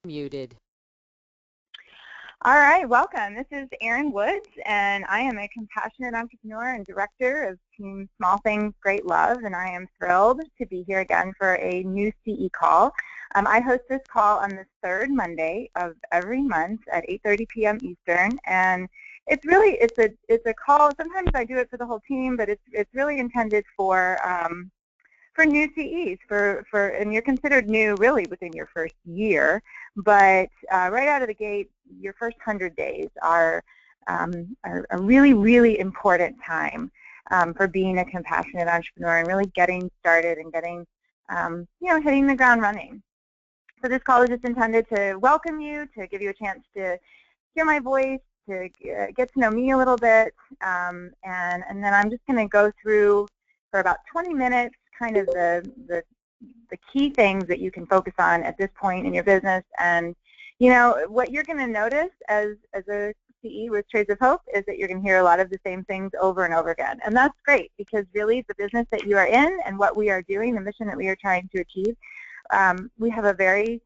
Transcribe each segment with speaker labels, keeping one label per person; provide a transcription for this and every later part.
Speaker 1: Muted.
Speaker 2: All right, welcome. This is Erin Woods, and I am a compassionate entrepreneur and director of Team Small Things, Great Love, and I am thrilled to be here again for a new CE call. I host this call on the third Monday of every month at 8:30 p.m. Eastern, and it's a call. Sometimes I do it for the whole team, but it's really intended for new CEs, and you're considered new really within your first year, but right out of the gate, your first 100 days are a really, really important time for being a compassionate entrepreneur and really getting started and getting, hitting the ground running. So this call is just intended to welcome you, to give you a chance to hear my voice, to get to know me a little bit, and then I'm just going to go through for about 20 minutes kind of the key things that you can focus on at this point in your business. And what you're going to notice as a CE with Trades of Hope is that you're going to hear a lot of the same things over and over again. And that's great, because really the business that you are in and what we are doing, the mission that we are trying to achieve, we have a very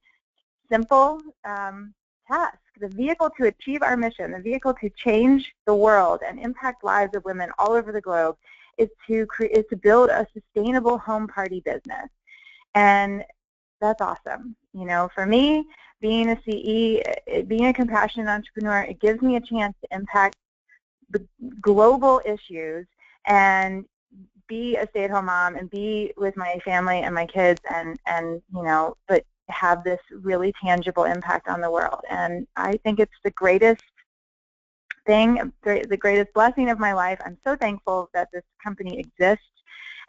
Speaker 2: simple task. The vehicle to achieve our mission, the vehicle to change the world and impact lives of women all over the globe, is to build a sustainable home party business. And that's awesome. For me, being a CE, being a compassionate entrepreneur, it gives me a chance to impact the global issues and be a stay-at-home mom and be with my family and my kids but have this really tangible impact on the world. And I think it's the greatest thing, the greatest blessing of my life. I'm so thankful that this company exists,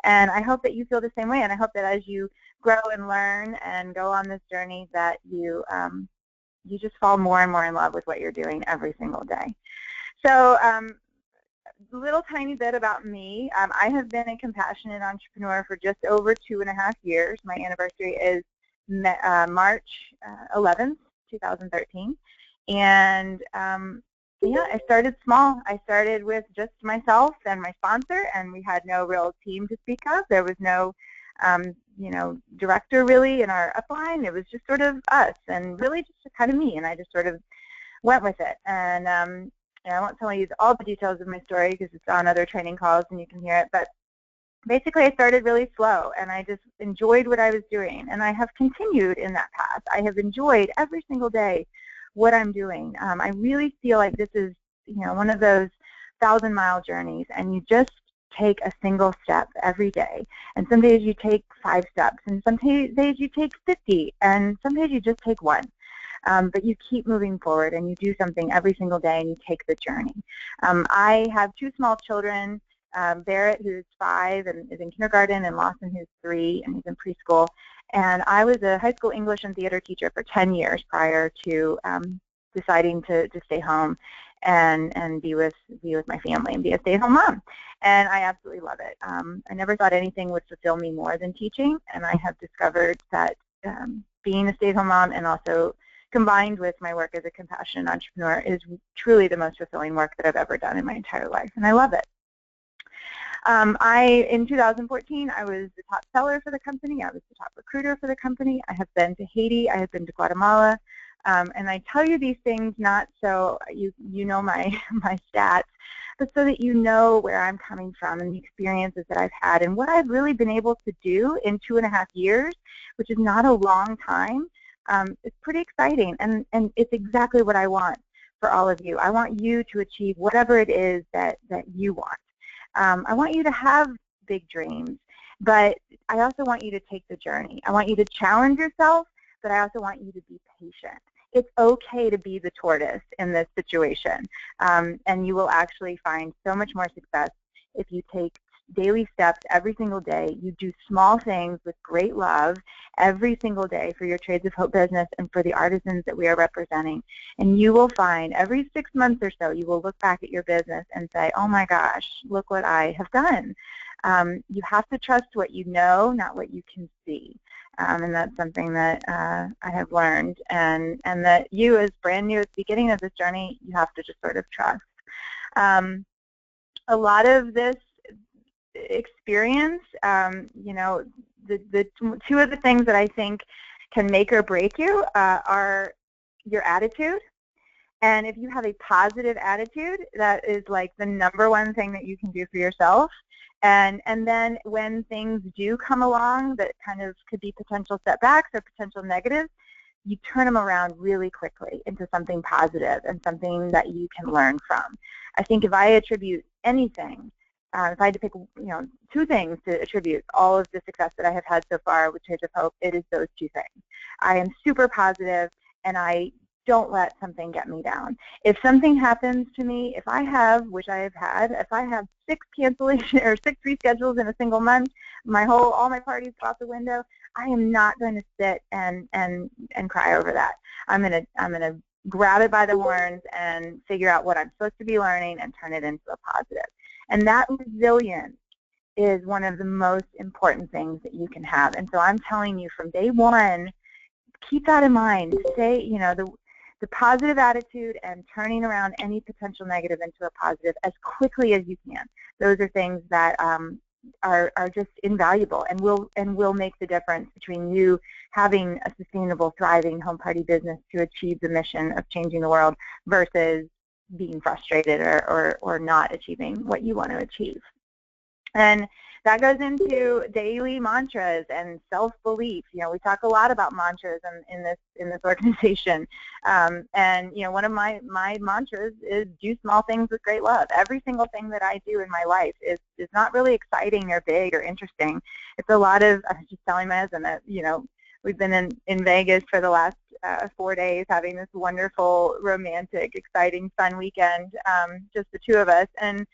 Speaker 2: and I hope that you feel the same way, and I hope that as you grow and learn and go on this journey that you just fall more and more in love with what you're doing every single day. So a little tiny bit about me. I have been a compassionate entrepreneur for just over 2.5 years. My anniversary is March 11th, 2013, and I started small. I started with just myself and my sponsor, and we had no real team to speak of. There was no, director really in our upline. It was just sort of us, and really just kind of me, and I just sort of went with it. And I won't tell you all the details of my story because it's on other training calls and you can hear it, but basically I started really slow, and I just enjoyed what I was doing, and I have continued in that path. I have enjoyed every single day what I'm doing. I really feel like this is, one of those 1,000-mile journeys, and you just take a single step every day. And some days you take 5 steps, and some days you take 50, and some days you just take 1. But you keep moving forward, and you do something every single day, and you take the journey. I have 2 small children, Barrett, who's 5 and is in kindergarten, and Lawson, who's 3 and he's in preschool. And I was a high school English and theater teacher for 10 years prior to deciding to stay home and be with my family and be a stay-at-home mom. And I absolutely love it. I never thought anything would fulfill me more than teaching, and I have discovered that being a stay-at-home mom and also combined with my work as a compassionate entrepreneur is truly the most fulfilling work that I've ever done in my entire life, and I love it. In 2014, I was the top seller for the company. I was the top recruiter for the company. I have been to Haiti. I have been to Guatemala. And I tell you these things not so you know my stats, but so that you know where I'm coming from and the experiences that I've had and what I've really been able to do in 2.5 years, which is not a long time. It's pretty exciting, and it's exactly what I want for all of you. I want you to achieve whatever it is that you want. I want you to have big dreams, but I also want you to take the journey. I want you to challenge yourself, but I also want you to be patient. It's okay to be the tortoise in this situation, and you will actually find so much more success if you take daily steps every single day. You do small things with great love every single day for your Trades of Hope business and for the artisans that we are representing. And you will find every 6 months or so, you will look back at your business and say, oh my gosh, look what I have done. You have to trust what you know, not what you can see. And that's something that I have learned, and that you, as brand new at the beginning of this journey, you have to just sort of trust. A lot of this experience, the two of the things that I think can make or break you are your attitude. And if you have a positive attitude, that is like the #1 thing that you can do for yourself. And then when things do come along that kind of could be potential setbacks or potential negatives, you turn them around really quickly into something positive and something that you can learn from. I think if I attribute anything, if I had to pick 2 things to attribute all of the success that I have had so far with Trades of Hope, it is those 2 things. I am super positive, and I don't let something get me down. If something happens to me, if I have, which I have had, if I have 6 cancellations or 6 reschedules in a single month, all my parties go out the window, I am not going to sit and cry over that. I'm gonna grab it by the horns and figure out what I'm supposed to be learning and turn it into a positive. And that resilience is one of the most important things that you can have. And so I'm telling you from day one, keep that in mind. Stay, the positive attitude and turning around any potential negative into a positive as quickly as you can. Those are things that are just invaluable and will make the difference between you having a sustainable, thriving home party business to achieve the mission of changing the world versus being frustrated or not achieving what you want to achieve. And that goes into daily mantras and self-belief. We talk a lot about mantras in this organization. And one of my mantras is do small things with great love. Every single thing that I do in my life is not really exciting or big or interesting. It's a lot of, I was just telling my husband that, we've been in Vegas for the last 4 days having this wonderful, romantic, exciting, fun weekend, just the 2 of us. And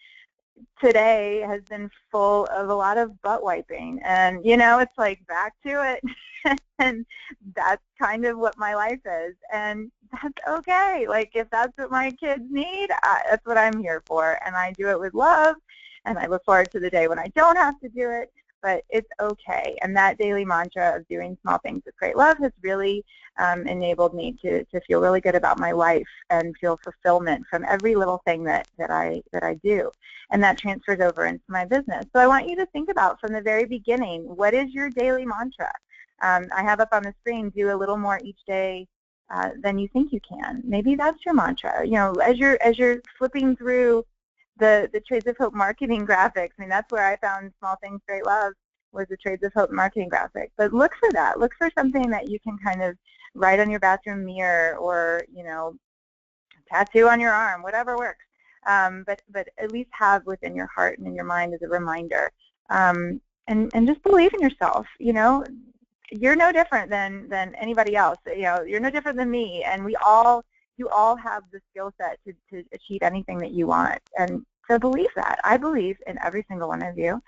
Speaker 2: today has been full of a lot of butt wiping, and it's like back to it. And that's kind of what my life is, and that's okay. Like, if that's what my kids need, that's what I'm here for, and I do it with love, and I look forward to the day when I don't have to do it, but it's okay. And that daily mantra of doing small things with great love has really enabled me to feel really good about my life and feel fulfillment from every little thing that I do. And that transfers over into my business. So I want you to think about from the very beginning, what is your daily mantra? I have up on the screen, do a little more each day than you think you can. Maybe that's your mantra. As you're flipping through the Trades of Hope marketing graphics, I mean, that's where I found Small Things Great Love, was the Trades of Hope marketing graphic. But look for that. Look for something that you can kind of write on your bathroom mirror, or tattoo on your arm, whatever works. But at least have within your heart and in your mind as a reminder. And just believe in yourself. You're no different than anybody else. You're no different than me, and you all have the skill set to achieve anything that you want. And so believe that. I believe in every single one of you.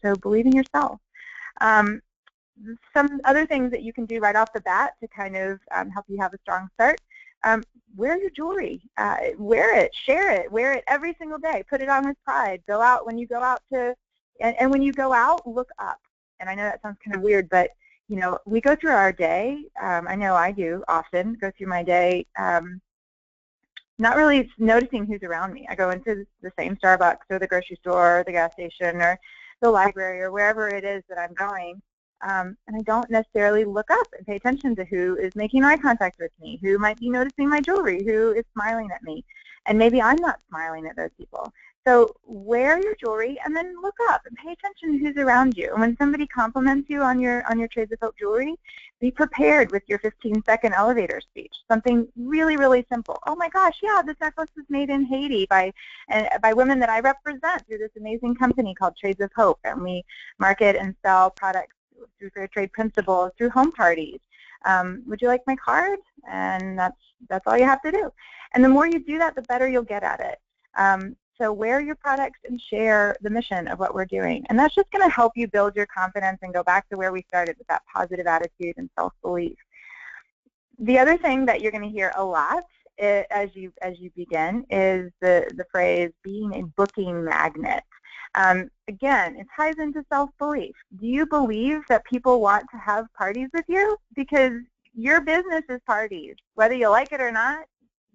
Speaker 2: So believe in yourself. Some other things that you can do right off the bat to kind of help you have a strong start. Wear your jewelry. Wear it. Share it. Wear it every single day. Put it on with pride. Go out when you go out and when you go out, look up. And I know that sounds kind of weird, but we go through our day. I know I do often go through my day not really noticing who's around me. I go into the same Starbucks or the grocery store or the gas station or the library or wherever it is that I'm going, and I don't necessarily look up and pay attention to who is making eye contact with me, who might be noticing my jewelry, who is smiling at me, and maybe I'm not smiling at those people. So wear your jewelry and then look up and pay attention to who's around you. And when somebody compliments you on your Trades of Hope jewelry, be prepared with your 15-second elevator speech. Something really, really simple. Oh my gosh, yeah, this necklace was made in Haiti by women that I represent through this amazing company called Trades of Hope, and we market and sell products through fair trade principles, through home parties. Would you like my card? And that's all you have to do. And the more you do that, the better you'll get at it. So wear your products and share the mission of what we're doing. And that's just going to help you build your confidence and go back to where we started with that positive attitude and self-belief. The other thing that you're going to hear a lot as you begin is the phrase being a booking magnet. Again, it ties into self-belief. Do you believe that people want to have parties with you? Because your business is parties. Whether you like it or not,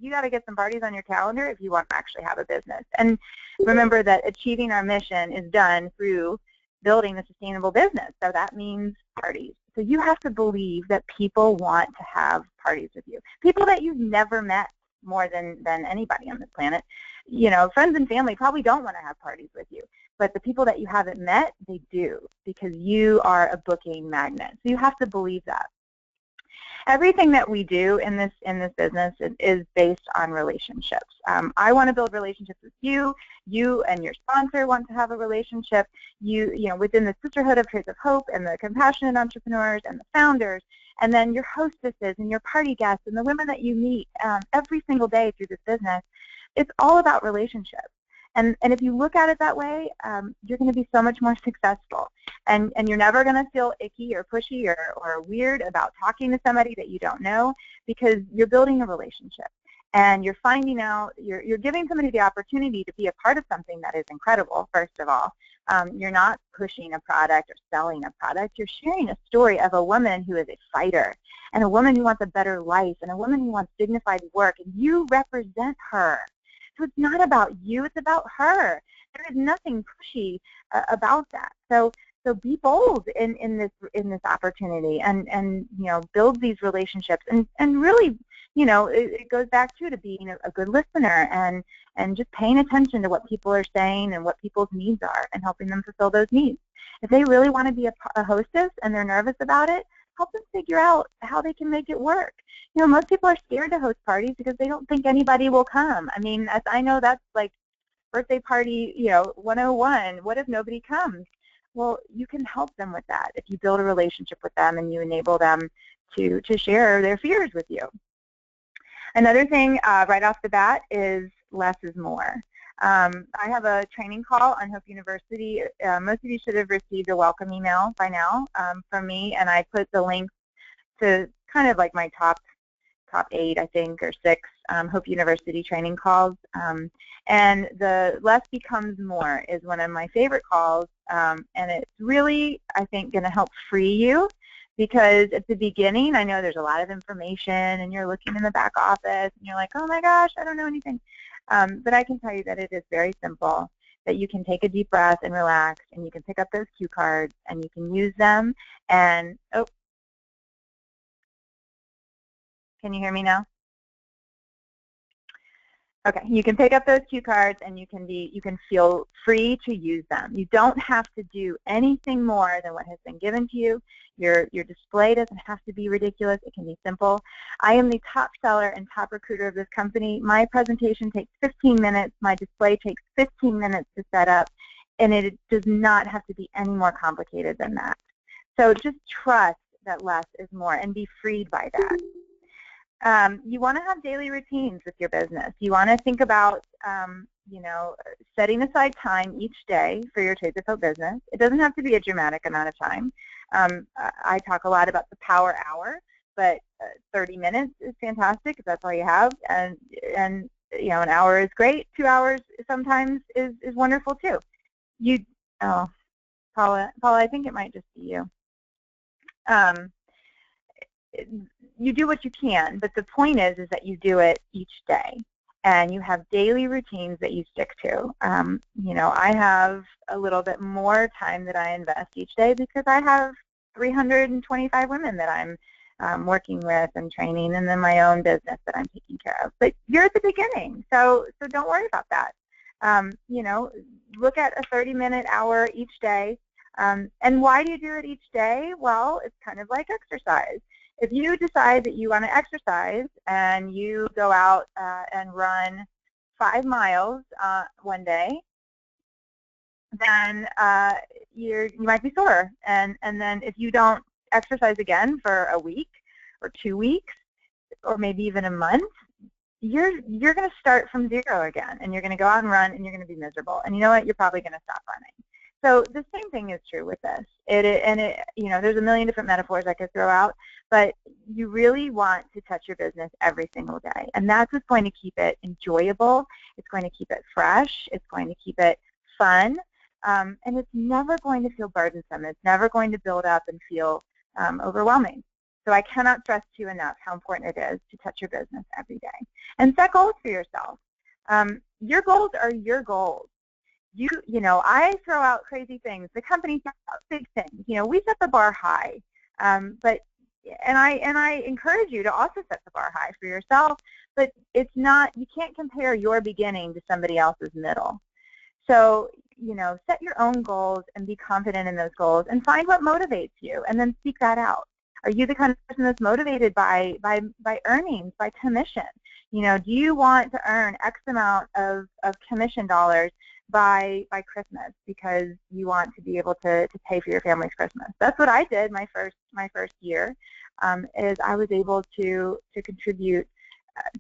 Speaker 2: you got to get some parties on your calendar if you want to actually have a business. And remember that achieving our mission is done through building a sustainable business. So that means parties. So you have to believe that people want to have parties with you. People that you've never met more than anybody on this planet. You know, friends and family probably don't want to have parties with you. But the people that you haven't met, they do, because you are a booking magnet. So you have to believe that. Everything that we do in this business is based on relationships. I want to build relationships with you. You and your sponsor want to have a relationship. You know, within the Sisterhood of Traits of Hope and the Compassionate Entrepreneurs and the founders, and then your hostesses and your party guests and the women that you meet every single day through this business. It's all about relationships. And if you look at it that way, you're going to be so much more successful. And you're never going to feel icky or pushy or weird about talking to somebody that you don't know, because you're building a relationship. And you're finding out, you're giving somebody the opportunity to be a part of something that is incredible, first of all. You're not pushing a product or selling a product. You're sharing a story of a woman who is a fighter, and a woman who wants a better life, and a woman who wants dignified work, and you represent her. So it's not about you, it's about her. There is nothing pushy about that. So be bold in this opportunity, and you know, build these relationships, and really, you know, it goes back to being a good listener and just paying attention to what people are saying and what people's needs are, and helping them fulfill those needs. If they really want to be a hostess and they're nervous about it, help them figure out how they can make it work. You know, most people are scared to host parties because they don't think anybody will come. I mean, as I know, that's like birthday party, you know, 101. What if nobody comes? Well, you can help them with that if you build a relationship with them and you enable them to share their fears with you. Another thing right off the bat is less is more. I have a training call on Hope University. Most of you should have received a welcome email by now from me, and I put the links to kind of like my top 8, I think, or 6 Hope University training calls. And the Less Becomes More is one of my favorite calls, and it's really, I think, going to help free you, because at the beginning, I know there's a lot of information, and you're looking in the back office, and you're like, oh my gosh, I don't know anything. But I can tell you that it is very simple, that you can take a deep breath and relax, and you can pick up those cue cards, and you can use them, and, oh, can you hear me now? Okay, you can pick up those cue cards, and you can feel free to use them. You don't have to do anything more than what has been given to you. Your display doesn't have to be ridiculous. It can be simple. I am the top seller and top recruiter of this company. My presentation takes 15 minutes. My display takes 15 minutes to set up, and it does not have to be any more complicated than that. So just trust that less is more, and be freed by that. You want to have daily routines with your business. You want to think about, you know, setting aside time each day for your Traits of Hope business. It doesn't have to be a dramatic amount of time. I talk a lot about the power hour, but 30 minutes is fantastic if that's all you have. And you know, an hour is great. 2 hours sometimes is wonderful too. Oh, Paula, I think it might just be you. You do what you can, but the point is that you do it each day, and you have daily routines that you stick to. You know, I have a little bit more time that I invest each day because I have 325 women that I'm working with and training, and then my own business that I'm taking care of. But you're at the beginning, so don't worry about that. You know, look at a 30-minute hour each day. And why do you do it each day? Well, it's kind of like exercise. If you decide that you want to exercise and you go out and run 5 miles one day, then you might be sore. And then if you don't exercise again for a week or 2 weeks or maybe even a month, you're going to start from zero again, and you're going to go out and run, and you're going to be miserable. And you know what? You're probably going to stop running. So the same thing is true with this. You know, there's a million different metaphors I could throw out, but you really want to touch your business every single day, and that's what's going to keep it enjoyable. It's going to keep it fresh. It's going to keep it fun, and it's never going to feel burdensome. It's never going to build up and feel overwhelming. So I cannot stress to you enough how important it is to touch your business every day, and set goals for yourself. Your goals are your goals. You know, I throw out crazy things. The company sets out big things. You know, we set the bar high. And I encourage you to also set the bar high for yourself, but it's not, you can't compare your beginning to somebody else's middle. So, set your own goals and be confident in those goals and find what motivates you and then seek that out. Are you the kind of person that's motivated by earnings, by commission? Do you want to earn X amount of commission dollars by Christmas because you want to be able to pay for your family's Christmas? That's what I did my first year, is I was able to contribute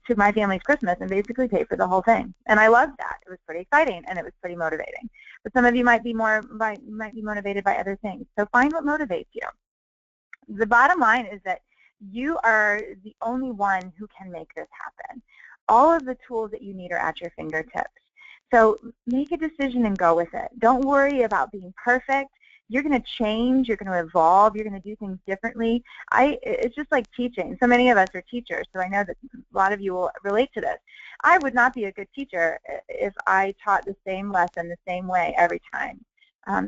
Speaker 2: to my family's Christmas and basically pay for the whole thing. And I loved that. It was pretty exciting and it was pretty motivating. But some of you might be motivated by other things. So find what motivates you. The bottom line is that you are the only one who can make this happen. All of the tools that you need are at your fingertips. So make a decision and go with it. Don't worry about being perfect. You're going to change. You're going to evolve. You're going to do things differently. It's just like teaching. So many of us are teachers, so I know that a lot of you will relate to this. I would not be a good teacher if I taught the same lesson the same way every time.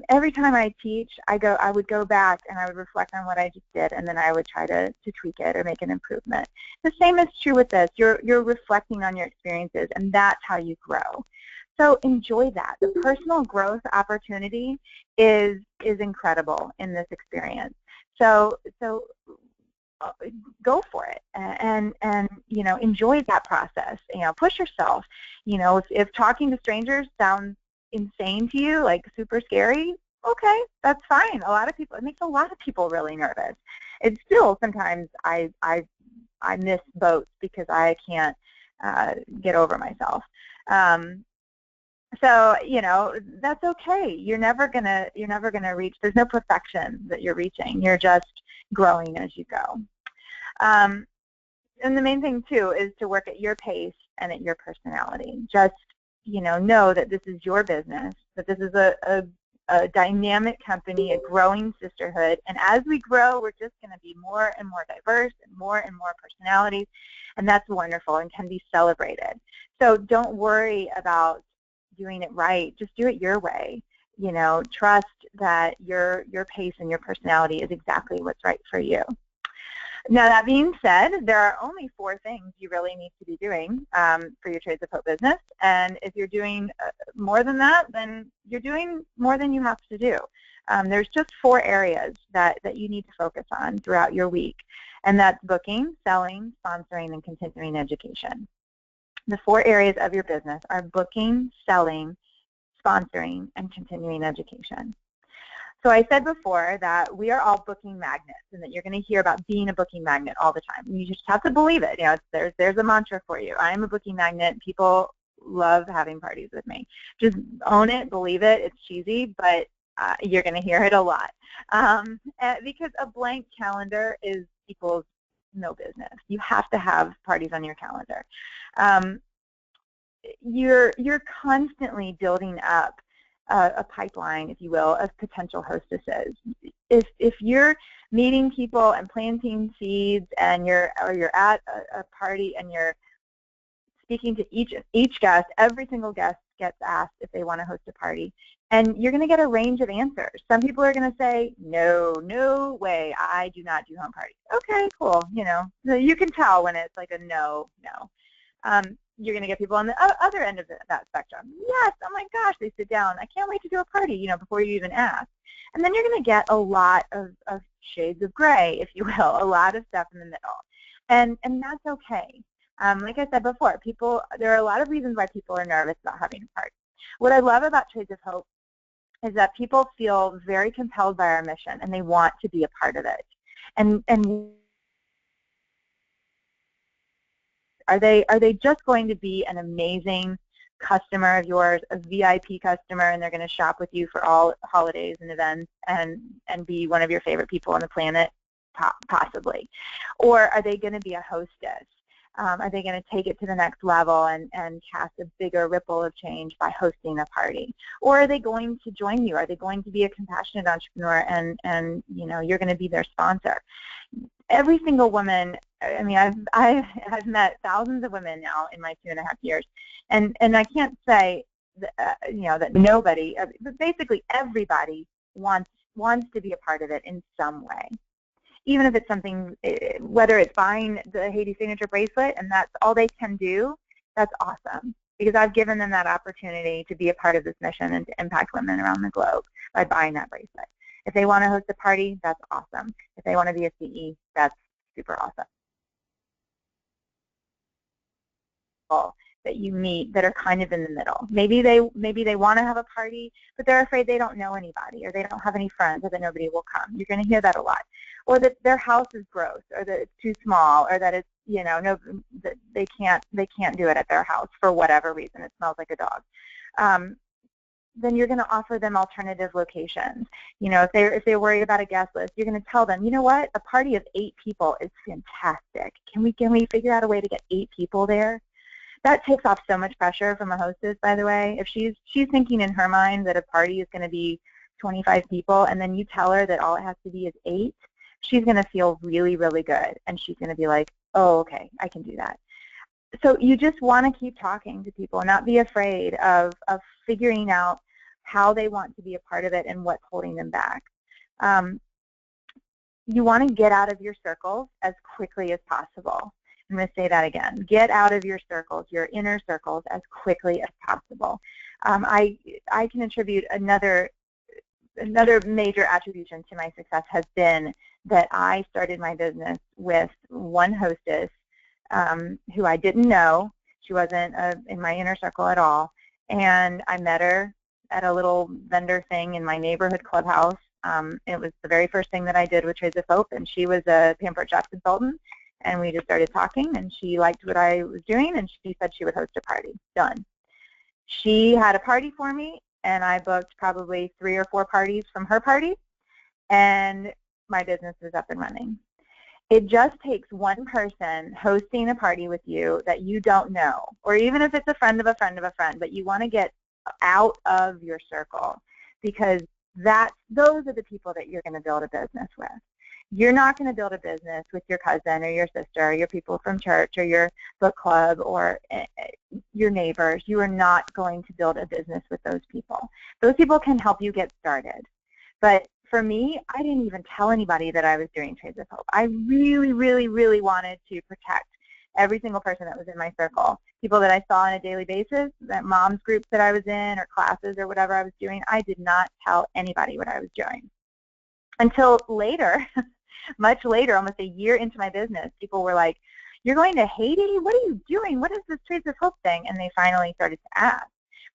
Speaker 2: Every time I teach, I would go back and I would reflect on what I just did, and then I would try to tweak it or make an improvement. The same is true with this. You're reflecting on your experiences, and that's how you grow. So enjoy that. The personal growth opportunity is incredible in this experience. So go for it and enjoy that process. Push yourself. If talking to strangers sounds insane to you, like super scary, okay, that's fine. It makes a lot of people really nervous. It's still sometimes I miss boats because I can't get over myself. So that's okay. You're never gonna reach. There's no perfection that you're reaching. You're just growing as you go. And the main thing too is to work at your pace and at your personality. Just know that this is your business. That this is a dynamic company, a growing sisterhood. And as we grow, we're just going to be more and more diverse and more personalities, and that's wonderful and can be celebrated. So don't worry about doing it right. Just do it your way. Trust that your pace and your personality is exactly what's right for you. Now, that being said, there are only 4 things you really need to be doing for your Trades of Hope business. And if you're doing more than that, then you're doing more than you have to do. There's just 4 areas that you need to focus on throughout your week. And that's booking, selling, sponsoring, and continuing education. The 4 areas of your business are booking, selling, sponsoring, and continuing education. So I said before that we are all booking magnets, and that you're going to hear about being a booking magnet all the time. You just have to believe it. There's a mantra for you. I am a booking magnet. People love having parties with me. Just own it, believe it. It's cheesy, but you're going to hear it a lot. Because a blank calendar equals no business. You have to have parties on your calendar. You're constantly building up a pipeline, if you will, of potential hostesses. If you're meeting people and planting seeds, and you're at a party and you're speaking to each guest, every single guest gets asked if they want to host a party, and you're going to get a range of answers. Some people are going to say, no way, I do not do home parties. Okay, cool. So you can tell when it's like a no. You're going to get people on the other end of that spectrum. Yes, oh my gosh, they sit down. I can't wait to do a party, before you even ask. And then you're going to get a lot of shades of gray, if you will, a lot of stuff in the middle. And that's okay. Like I said before, there are a lot of reasons why people are nervous about having a party. What I love about Trades of Hope is that people feel very compelled by our mission, and they want to be a part of it. And are they just going to be an amazing customer of yours, a VIP customer, and they're going to shop with you for all holidays and events and be one of your favorite people on the planet? Possibly. Or are they going to be a hostess? Are they going to take it to the next level and cast a bigger ripple of change by hosting a party? Or are they going to join you? Are they going to be a compassionate entrepreneur and you're going to be their sponsor? Every single woman, I mean, I've met thousands of women now in my 2.5 years, and I can't say that, that nobody, but basically everybody wants to be a part of it in some way. even if it's something, whether it's buying the Haiti signature bracelet and that's all they can do, that's awesome. Because I've given them that opportunity to be a part of this mission and to impact women around the globe by buying that bracelet. If they want to host a party, that's awesome. If they want to be a CE, that's super awesome. That you meet that are kind of in the middle. Maybe they want to have a party, but they're afraid they don't know anybody, or they don't have any friends, or that nobody will come. You're going to hear that a lot. Or that their house is gross, or that it's too small, or that it's, you know, no, that they can't do it at their house for whatever reason. It smells like a dog. Then you're going to offer them alternative locations. You know, if they're worried about a guest list, you're going to tell them, you know what, a party of 8 people is fantastic. Can we figure out a way to get 8 people there? That takes off so much pressure from a hostess, by the way. If she's thinking in her mind that a party is going to be 25 people, and then you tell her that all it has to be is 8, she's going to feel really, really good, and she's going to be like, oh, okay, I can do that. So you just want to keep talking to people, not be afraid of figuring out how they want to be a part of it and what's holding them back. You want to get out of your circles as quickly as possible. I'm going to say that again. Get out of your circles, your inner circles, as quickly as possible. I can attribute another major attribution to my success has been that I started my business with one hostess who I didn't know. She wasn't in my inner circle at all. And I met her at a little vendor thing in my neighborhood clubhouse. It was the very first thing that I did with Trades of Hope, and she was a pampered chef consultant. And we just started talking, and she liked what I was doing, and she said she would host a party. Done. She had a party for me, and I booked probably 3 or 4 parties from her party, and my business was up and running. It just takes one person hosting a party with you that you don't know, or even if it's a friend of a friend of a friend, but you want to get out of your circle, because those are the people that you're going to build a business with. You're not going to build a business with your cousin or your sister or your people from church or your book club or your neighbors. You are not going to build a business with those people. Those people can help you get started. But for me, I didn't even tell anybody that I was doing Trades of Hope. I really, really, really wanted to protect every single person that was in my circle. People that I saw on a daily basis, that moms groups that I was in or classes or whatever I was doing, I did not tell anybody what I was doing. Until later, much later, almost a year into my business, people were like, you're going to Haiti? What are you doing? What is this Trades of Hope thing? And they finally started to ask.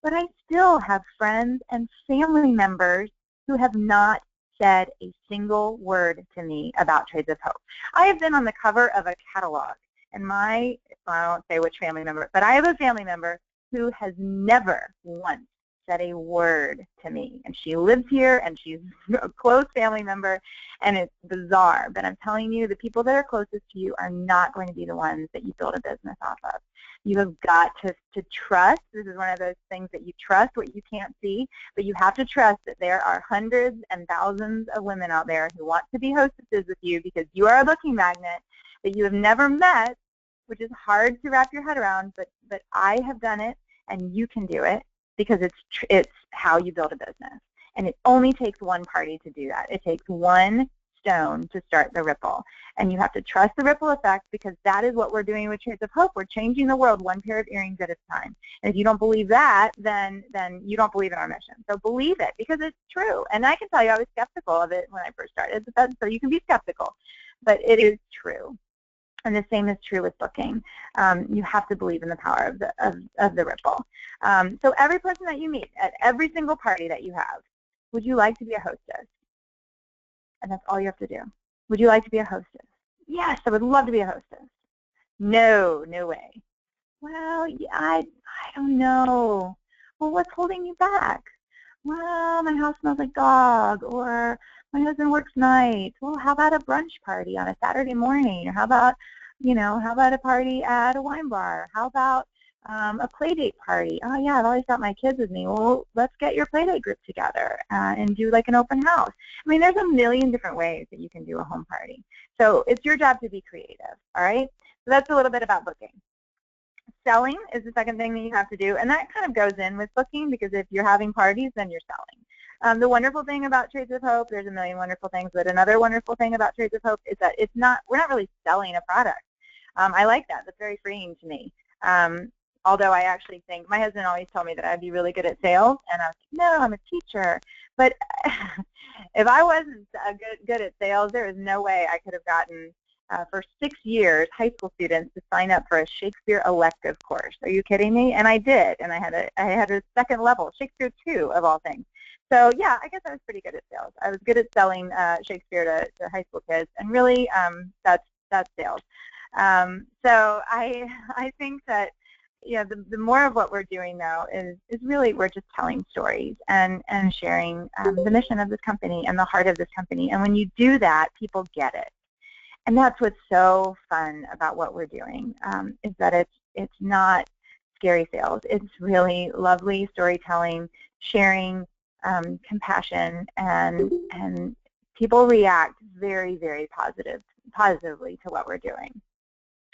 Speaker 2: But I still have friends and family members who have not said a single word to me about Trades of Hope. I have been on the cover of a catalog, and I won't say which family member, but I have a family member who has never once said a word to me, and she lives here, and she's a close family member, and it's bizarre, but I'm telling you, the people that are closest to you are not going to be the ones that you build a business off of. You have got to trust. This is one of those things that you trust what you can't see, but you have to trust that there are hundreds and thousands of women out there who want to be hostesses with you because you are a booking magnet that you have never met, which is hard to wrap your head around, but I have done it, and you can do it. Because it's how you build a business. And it only takes one party to do that. It takes one stone to start the ripple. And you have to trust the ripple effect, because that is what we're doing with Trades of Hope. We're changing the world one pair of earrings at a time. And if you don't believe that, then you don't believe in our mission. So believe it, because it's true. And I can tell you I was skeptical of it when I first started. So you can be skeptical. But it is true. And the same is true with booking. You have to believe in the power of the ripple. So every person that you meet at every single party that you have, would you like to be a hostess? And that's all you have to do. Would you like to be a hostess? Yes, I would love to be a hostess. No, no way. Well, yeah, I don't know. Well, what's holding you back? Well, my house smells like dog, or my husband works nights. Well, how about a brunch party on a Saturday morning? Or how about a party at a wine bar? How about a play date party? Oh, yeah, I've always got my kids with me. Well, let's get your play date group together and do like an open house. I mean, there's a million different ways that you can do a home party. So it's your job to be creative, all right? So that's a little bit about booking. Selling is the second thing that you have to do, and that kind of goes in with booking, because if you're having parties, then you're selling. The wonderful thing about Trades of Hope, there's a million wonderful things, but another wonderful thing about Trades of Hope is that we're not really selling a product. I like that. That's very freeing to me. Although I actually think, my husband always told me that I'd be really good at sales, and I was like, no, I'm a teacher. But if I wasn't good at sales, there is no way I could have gotten, for 6 years, high school students to sign up for a Shakespeare elective course. Are you kidding me? And I did, and I had a second level, Shakespeare 2 of all things. So yeah, I guess I was pretty good at sales. I was good at selling Shakespeare to high school kids, and really that's sales. So I think that, yeah, the more of what we're doing though is really we're just telling stories and sharing the mission of this company and the heart of this company. And when you do that, people get it. And that's what's so fun about what we're doing, is that it's not scary sales. It's really lovely storytelling, sharing, compassion, and people react very, very positively to what we're doing.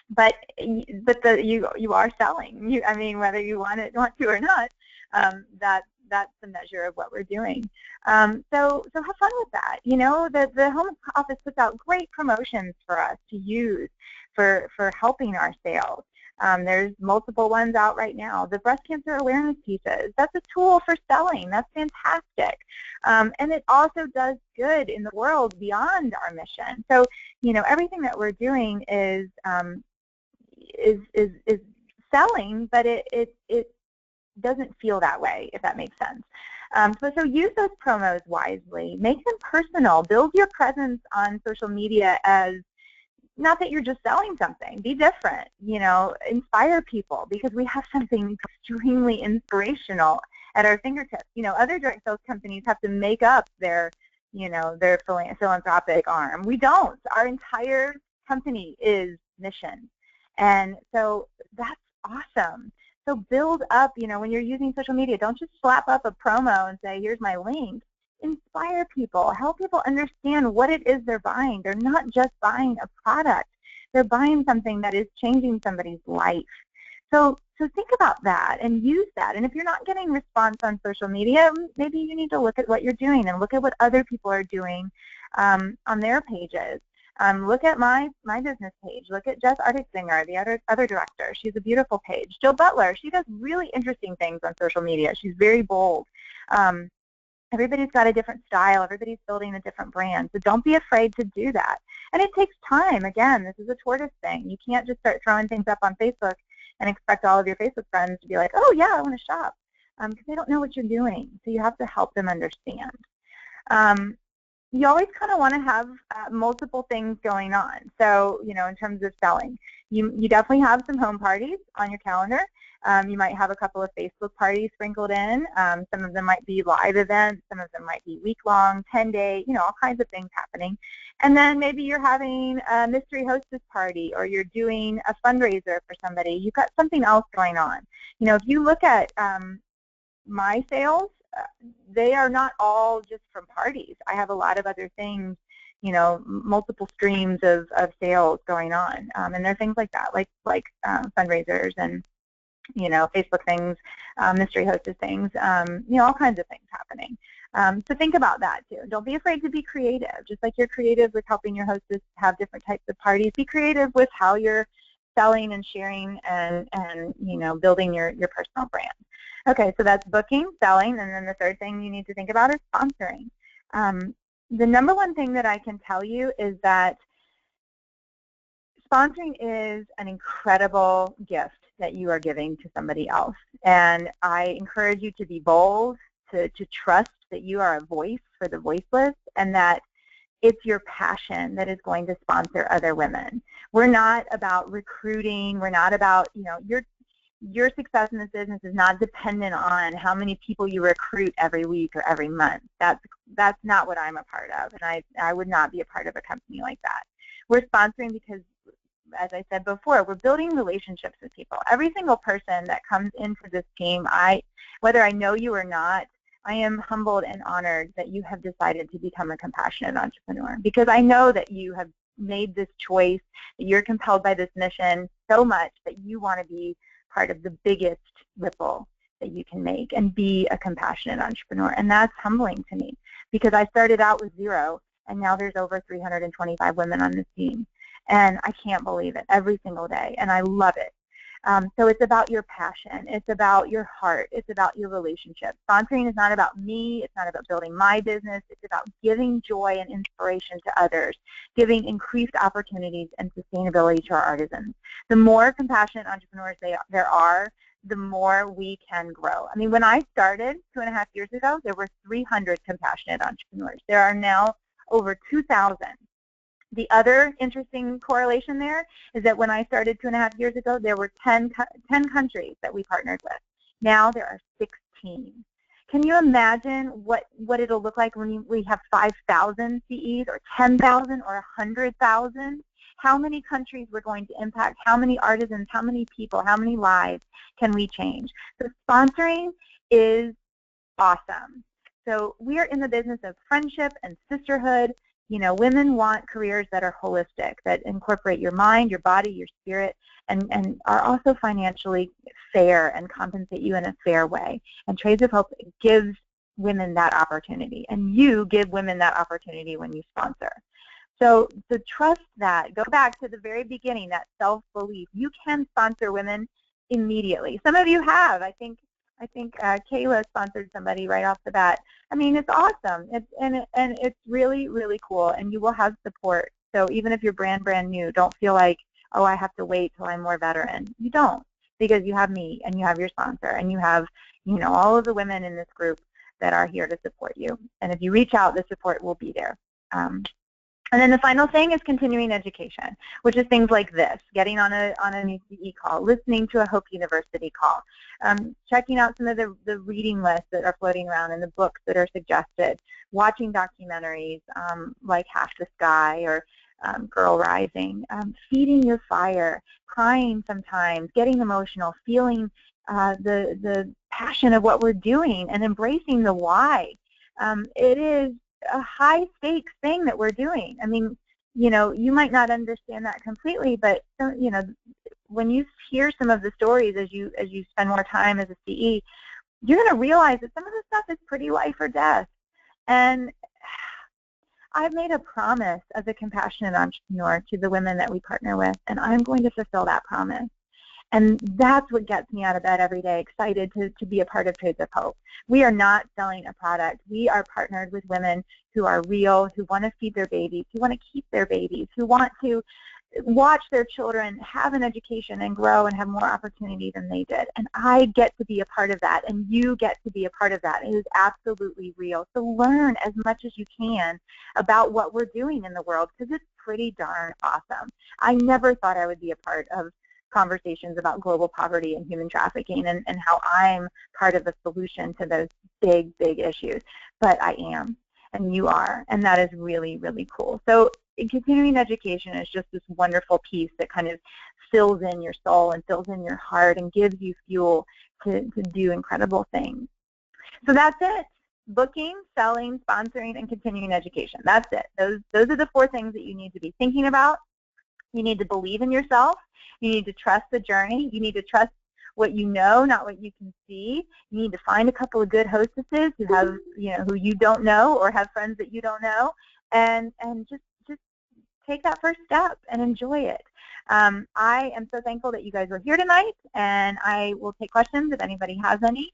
Speaker 2: But you are selling. I mean, whether you want to or not, that's the measure of what we're doing. So have fun with that. You know, the home office puts out great promotions for us to use for helping our sales. There's multiple ones out right now. The breast cancer awareness pieces, that's a tool for selling. That's fantastic. And it also does good in the world beyond our mission. So, you know, everything that we're doing is selling, but it doesn't feel that way, if that makes sense. So use those promos wisely. Make them personal. Build your presence on social media as not that you're just selling something. Be different. You know, inspire people, because we have something extremely inspirational at our fingertips. You know, other direct sales companies have to make up their philanthropic arm. We don't. Our entire company is mission. And so that's awesome. So build up, you know, when you're using social media, don't just slap up a promo and say, here's my link. Inspire people. Help people understand what it is they're buying. They're not just buying a product. They're buying something that is changing somebody's life. So think about that and use that. And if you're not getting response on social media, maybe you need to look at what you're doing and look at what other people are doing on their pages. Look at my business page. Look at Jess Artixinger, the other director. She's a beautiful page. Jill Butler, she does really interesting things on social media. She's very bold. Everybody's got a different style. Everybody's building a different brand. So don't be afraid to do that. And it takes time. Again, this is a tortoise thing. You can't just start throwing things up on Facebook and expect all of your Facebook friends to be like, oh, yeah, I want to shop, because they don't know what you're doing. So you have to help them understand. You always kind of want to have multiple things going on. So, you know, in terms of selling, you definitely have some home parties on your calendar. You might have a couple of Facebook parties sprinkled in. Some of them might be live events. Some of them might be week-long, 10-day, you know, all kinds of things happening. And then maybe you're having a mystery hostess party, or you're doing a fundraiser for somebody. You've got something else going on. You know, if you look at my sales, they are not all just from parties. I have a lot of other things, you know, multiple streams of sales going on. And there are things like that, like fundraisers and, you know, Facebook things, mystery hostess things, you know, all kinds of things happening. So think about that too. Don't be afraid to be creative. Just like you're creative with helping your hostess have different types of parties, be creative with how you're selling and sharing and you know, building your personal brand. Okay, so that's booking, selling, and then the third thing you need to think about is sponsoring. The number one thing that I can tell you is that sponsoring is an incredible gift that you are giving to somebody else. And I encourage you to be bold, to trust that you are a voice for the voiceless, and that it's your passion that is going to sponsor other women. We're not about recruiting. We're not about, you know, your success in this business is not dependent on how many people you recruit every week or every month. That's not what I'm a part of, and I would not be a part of a company like that. We're sponsoring because, as I said before, we're building relationships with people. Every single person that comes into this team, whether I know you or not, I am humbled and honored that you have decided to become a compassionate entrepreneur, because I know that you have made this choice, that you're compelled by this mission so much that you want to be part of the biggest ripple that you can make and be a compassionate entrepreneur. And that's humbling to me because I started out with 0, and now there's over 325 women on this team. And I can't believe it every single day, and I love it. So it's about your passion. It's about your heart. It's about your relationship. Sponsoring is not about me. It's not about building my business. It's about giving joy and inspiration to others, giving increased opportunities and sustainability to our artisans. The more compassionate entrepreneurs there are, the more we can grow. I mean, when I started 2.5 years ago, there were 300 compassionate entrepreneurs. There are now over 2,000. The other interesting correlation there is that when I started 2.5 years ago, there were 10 countries that we partnered with. Now there are 16. Can you imagine what it'll look like when we have 5,000 CEs or 10,000 or 100,000? How many countries we're going to impact, how many artisans, how many people, how many lives can we change? So sponsoring is awesome. So we are in the business of friendship and sisterhood. You know, women want careers that are holistic, that incorporate your mind, your body, your spirit, and are also financially fair and compensate you in a fair way. And Trades of Hope gives women that opportunity, and you give women that opportunity when you sponsor. So trust that. Go back to the very beginning, that self-belief. You can sponsor women immediately. Some of you have. I think Kayla sponsored somebody right off the bat. I mean, it's awesome. And it's really, really cool, and you will have support. So even if you're brand new, don't feel like, oh, I have to wait till I'm more veteran. You don't, because you have me, and you have your sponsor, and you have, you know, all of the women in this group that are here to support you. And if you reach out, the support will be there. And then the final thing is continuing education, which is things like this: getting on an ECE call, listening to a Hope University call, checking out some of the reading lists that are floating around and the books that are suggested, watching documentaries like Half the Sky or Girl Rising, feeding your fire, crying sometimes, getting emotional, feeling the passion of what we're doing, and embracing the why. It is a high-stakes thing that we're doing. I mean, you know, you might not understand that completely, but you know, when you hear some of the stories as you spend more time as a CE, you're going to realize that some of this stuff is pretty life or death. And I've made a promise as a compassionate entrepreneur to the women that we partner with, and I'm going to fulfill that promise. And that's what gets me out of bed every day, excited to be a part of Trades of Hope. We are not selling a product. We are partnered with women who are real, who want to feed their babies, who want to keep their babies, who want to watch their children have an education and grow and have more opportunity than they did. And I get to be a part of that, and you get to be a part of that. It is absolutely real. So learn as much as you can about what we're doing in the world, because it's pretty darn awesome. I never thought I would be a part of conversations about global poverty and human trafficking and how I'm part of the solution to those big, big issues. But I am, and you are, and that is really, really cool. So continuing education is just this wonderful piece that kind of fills in your soul and fills in your heart and gives you fuel to do incredible things. So that's it. Booking, selling, sponsoring, and continuing education. That's it. Those are the 4 things that you need to be thinking about. You need to believe in yourself. You need to trust the journey. You need to trust what you know, not what you can see. You need to find a couple of good hostesses who have, you know, who you don't know, or have friends that you don't know, and just take that first step and enjoy it. I am so thankful that you guys were here tonight, and I will take questions if anybody has any.